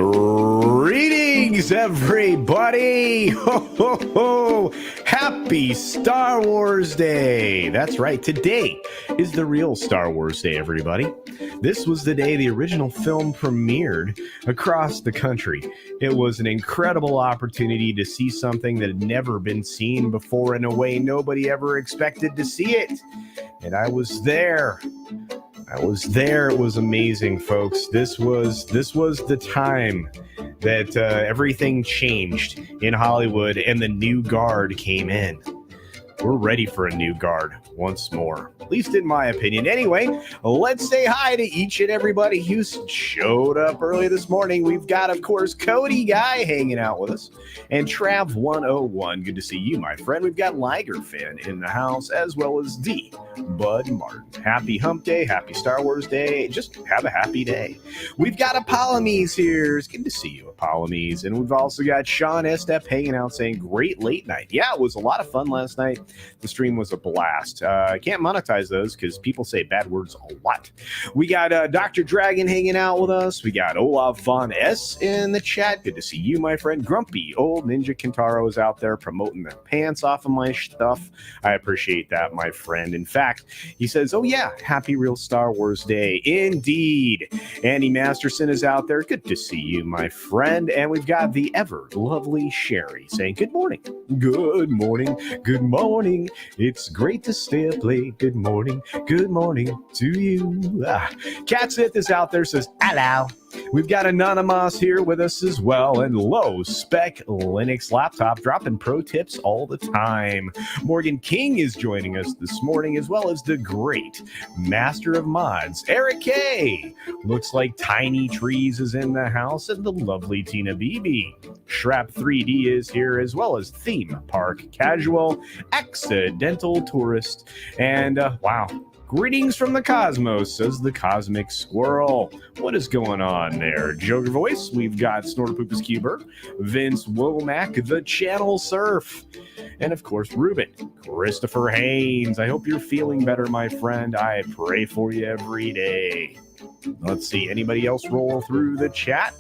Greetings, everybody! Ho, ho, ho! Happy Star Wars Day! That's right, today is the real Star Wars Day, everybody. This was the day the original film premiered across the country. It was an incredible opportunity to see something that had never been seen before in a way nobody ever expected to see it. And I was there. It was amazing, folks. This was the time that everything changed in Hollywood and the new guard came in. We're ready for a new guard once more, at least in my opinion. Anyway, let's say hi to each and everybody who showed up early this morning. We've got, of course, Cody Guy hanging out with us and Trav101. Good to see you, my friend. We've got Liger Fan in the house, as well as D. Bud Martin. Happy Hump Day, happy Star Wars Day. Just have a happy day. We've got Apollomes here. It's good to see you, Apollomes. And we've also got Sean Estep hanging out saying, great late night. Yeah, it was a lot of fun last night. The stream was a blast. I can't monetize those because people say bad words a lot. We got Dr. Dragon hanging out with us. We got Olav Von S in the chat. Good to see you, my friend. Grumpy Old Ninja Kintaro is out there promoting the pants off of my stuff. I appreciate that, my friend. In fact, he says, oh yeah, happy real Star Wars Day. Indeed. Andy Masterson is out there. Good to see you, my friend. And we've got the ever lovely Sherry saying, good morning. Good morning. Good morning. It's great to stay up late. Good morning to you. Cat Sith is out there, says hello. We've got Anonymous here with us as well, and low spec Linux laptop dropping pro tips all the time. Morgan King is joining us this morning, as well as the great master of mods, Eric K. Looks like Tiny Trees is in the house, and the lovely Tina Beebe. Shrap 3D is here, as well as Theme Park Casual, Accidental Tourist, and wow. Greetings from the cosmos, says the Cosmic Squirrel. What is going on there? Joe Gervais, we've got Snortopoopas Cuber, Vince Womack, the Channel Surf, and of course, Ruben, Christopher Haynes. I hope you're feeling better, my friend. I pray for you every day. Let's see, anybody else roll through the chat?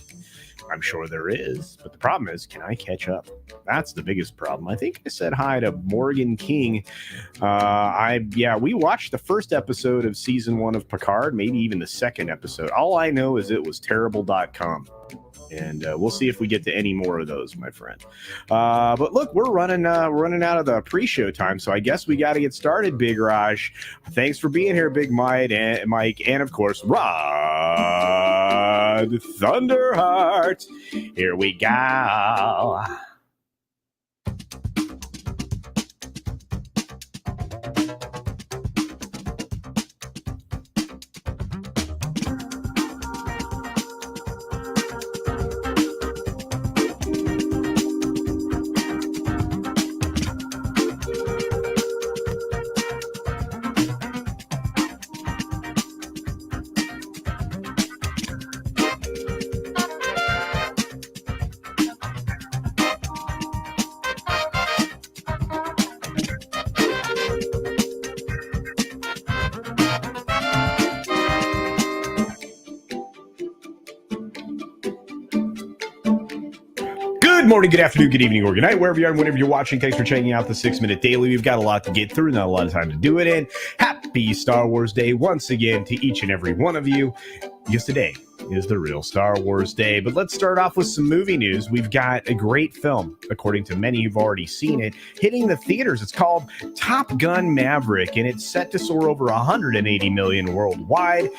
I'm sure there is, but the problem is, can I catch up? That's the biggest problem. I think I said hi to Morgan King. We watched the first episode of season 1 of Picard, maybe even the second episode. All I know is it was terrible.com. And we'll see if we get to any more of those, my friend. But look, we're running out of the pre-show time, so I guess we got to get started, Big Raj. Thanks for being here, Big Mike, and of course, Rod Thunderheart. Here we go. Good morning, good afternoon, good evening, or good night, wherever you are and whenever you're watching. Thanks for checking out the 6-Minute Daily. We've got a lot to get through, not a lot of time to do it in. Happy Star Wars Day once again to each and every one of you. Yes, today is the real Star Wars Day. But let's start off with some movie news. We've got a great film, according to many who've already seen it, hitting the theaters. It's called Top Gun Maverick, and it's set to soar over 180 million worldwide.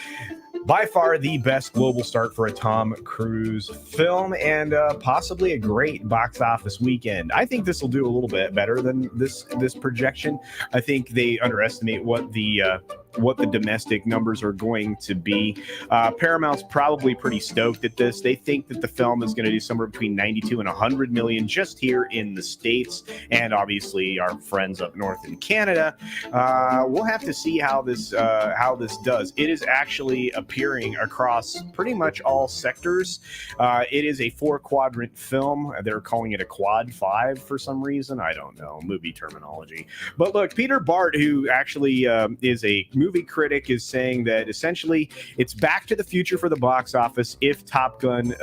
By far the best global start for a Tom Cruise film, and possibly a great box office weekend. I think this will do a little bit better than this projection. I think they underestimate what the domestic numbers are going to be. Paramount's probably pretty stoked at this. They think that the film is going to do somewhere between 92 and 100 million just here in the States, and obviously our friends up north in Canada. We'll have to see how this does. It is actually appearing across pretty much all sectors. It is a 4-quadrant film. They're calling it a quad 5 for some reason. I don't know, movie terminology. But look, Peter Bart, who actually is a movie critic is saying that essentially it's Back to the Future for the box office if Top Gun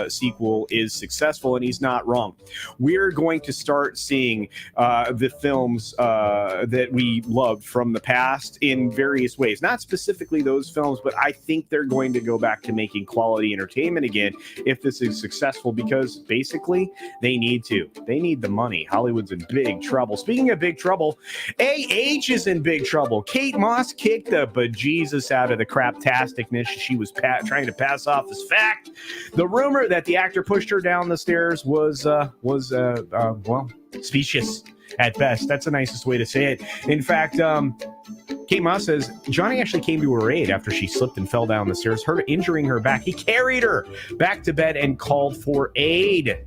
sequel is successful, and he's not wrong. We're going to start seeing the films that we loved from the past in various ways. Not specifically those films, but I think they're going to go back to making quality entertainment again if this is successful, because basically they need to. They need the money. Hollywood's in big trouble. Speaking of big trouble, AH is in big trouble. Kate Moss kicked the bejesus out of the craptasticness she was trying to pass off as fact. The rumor that the actor pushed her down the stairs was well, specious at best. That's the nicest way to say it. In fact, Kate Moss says Johnny actually came to her aid after she slipped and fell down the stairs, injuring her back. He carried her back to bed and called for aid.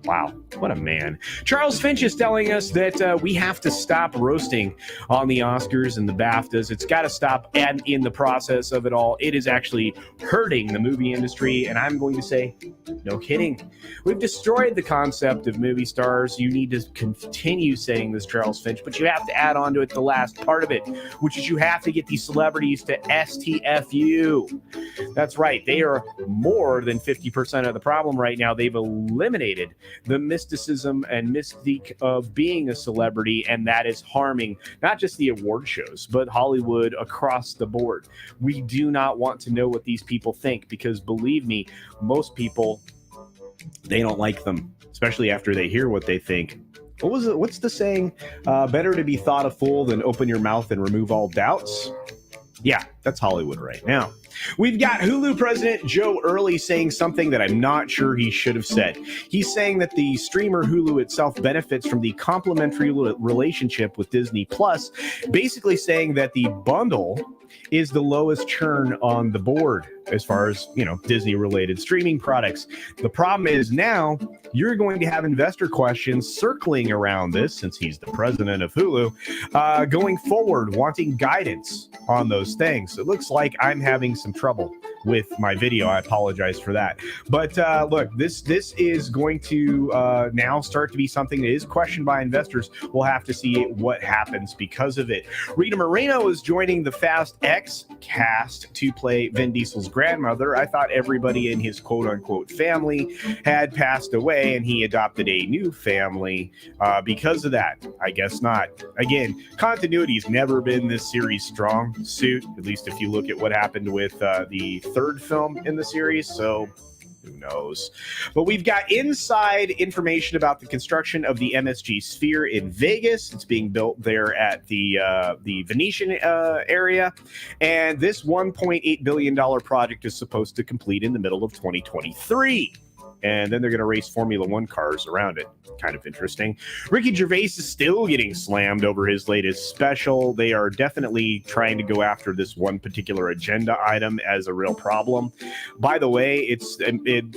Wow, what a man. Charles Finch is telling us that we have to stop roasting on the Oscars and the BAFTAs. It's got to stop, and in the process of it all, it is actually hurting the movie industry, and I'm going to say, no kidding. We've destroyed the concept of movie stars. You need to continue saying this, Charles Finch, but you have to add on to it the last part of it, which is you have to get these celebrities to STFU. That's right. They are more than 50% of the problem right now. They've eliminated the mysticism and mystique of being a celebrity, and that is harming not just the award shows, but Hollywood across the board. We do not want to know what these people think, because believe me, most people, they don't like them, especially after they hear what they think. What was it? What's the saying? Better to be thought a fool than open your mouth and remove all doubts. Yeah, that's Hollywood right now. We've got Hulu president Joe Earley saying something that I'm not sure he should have said. He's saying that the streamer Hulu itself benefits from the complementary relationship with Disney Plus, basically saying that the bundle is the lowest churn on the board as far as, Disney-related streaming products. The problem is now you're going to have investor questions circling around this, since he's the president of Hulu, going forward, wanting guidance on those things. It looks like I'm having some trouble with my video. I apologize for that. But look, this is going to now start to be something that is questioned by investors. We'll have to see what happens because of it. Rita Moreno is joining the Fast X cast to play Vin Diesel's grandmother. I thought everybody in his quote-unquote family had passed away, and he adopted a new family because of that. I guess not. Again, continuity's never been this series' strong suit, at least if you look at what happened with the third film in the series, so who knows. But we've got inside information about the construction of the MSG Sphere in Vegas. It's being built there at the Venetian area, and this $1.8 billion project is supposed to complete in the middle of 2023. And then they're going to race Formula One cars around it. Kind of interesting. Ricky Gervais is still getting slammed over his latest special. They are definitely trying to go after this one particular agenda item as a real problem. By the way,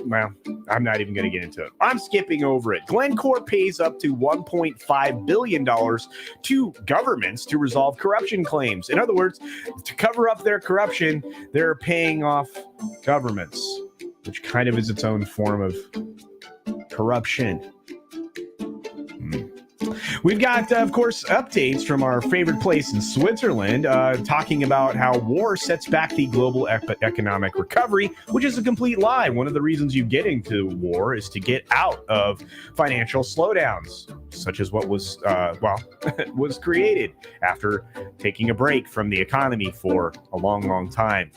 well, I'm not even going to get into it. I'm skipping over it. Glencore pays up to $1.5 billion to governments to resolve corruption claims. In other words, to cover up their corruption, they're paying off governments, which kind of is its own form of corruption. We've got, of course, updates from our favorite place in Switzerland, talking about how war sets back the global economic recovery, which is a complete lie. One of the reasons you get into war is to get out of financial slowdowns, such as what was, was created after taking a break from the economy for a long, long time.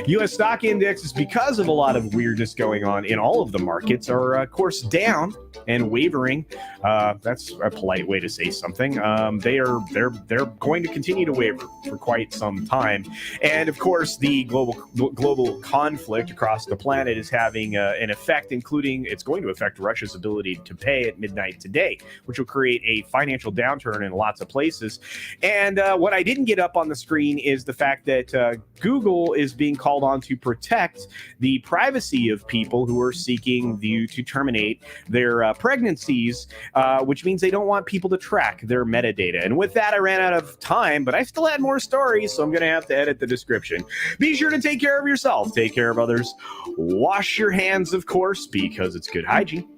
U.S. stock indexes, because of a lot of weirdness going on in all of the markets, are, of course, down and wavering. That's a polite way to say something. They're going to continue to waver for quite some time. And, of course, the global conflict across the planet is having an effect, including it's going to affect Russia's ability to pay at midnight today, which will create a financial downturn in lots of places. And what I didn't get up on the screen is the fact that Google is being called on to protect the privacy of people who are seeking to terminate their pregnancies, which means they don't want people to track their metadata. And with that, I ran out of time, but I still had more stories, so I'm going to have to edit the description. Be sure to take care of yourself, take care of others, wash your hands, of course, because it's good hygiene.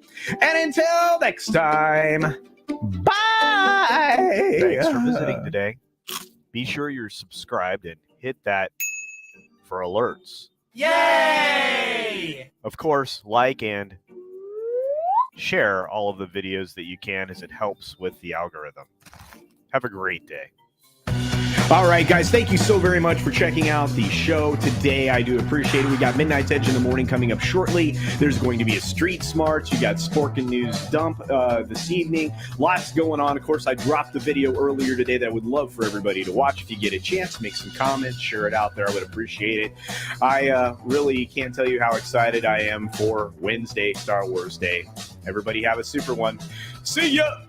And until next time, bye! Thanks for visiting today. Be sure you're subscribed and hit that for alerts. Yay! Of course, like and share all of the videos that you can, as it helps with the algorithm. Have a great day. All right, guys, thank you so very much for checking out the show today. I do appreciate it. We got Midnight's Edge in the morning coming up shortly. There's going to be a Street Smarts. You got Sporkin' News Dump this evening. Lots going on. Of course, I dropped the video earlier today that I would love for everybody to watch. If you get a chance, make some comments, share it out there. I would appreciate it. I really can't tell you how excited I am for Wednesday, Star Wars Day. Everybody have a super one. See ya!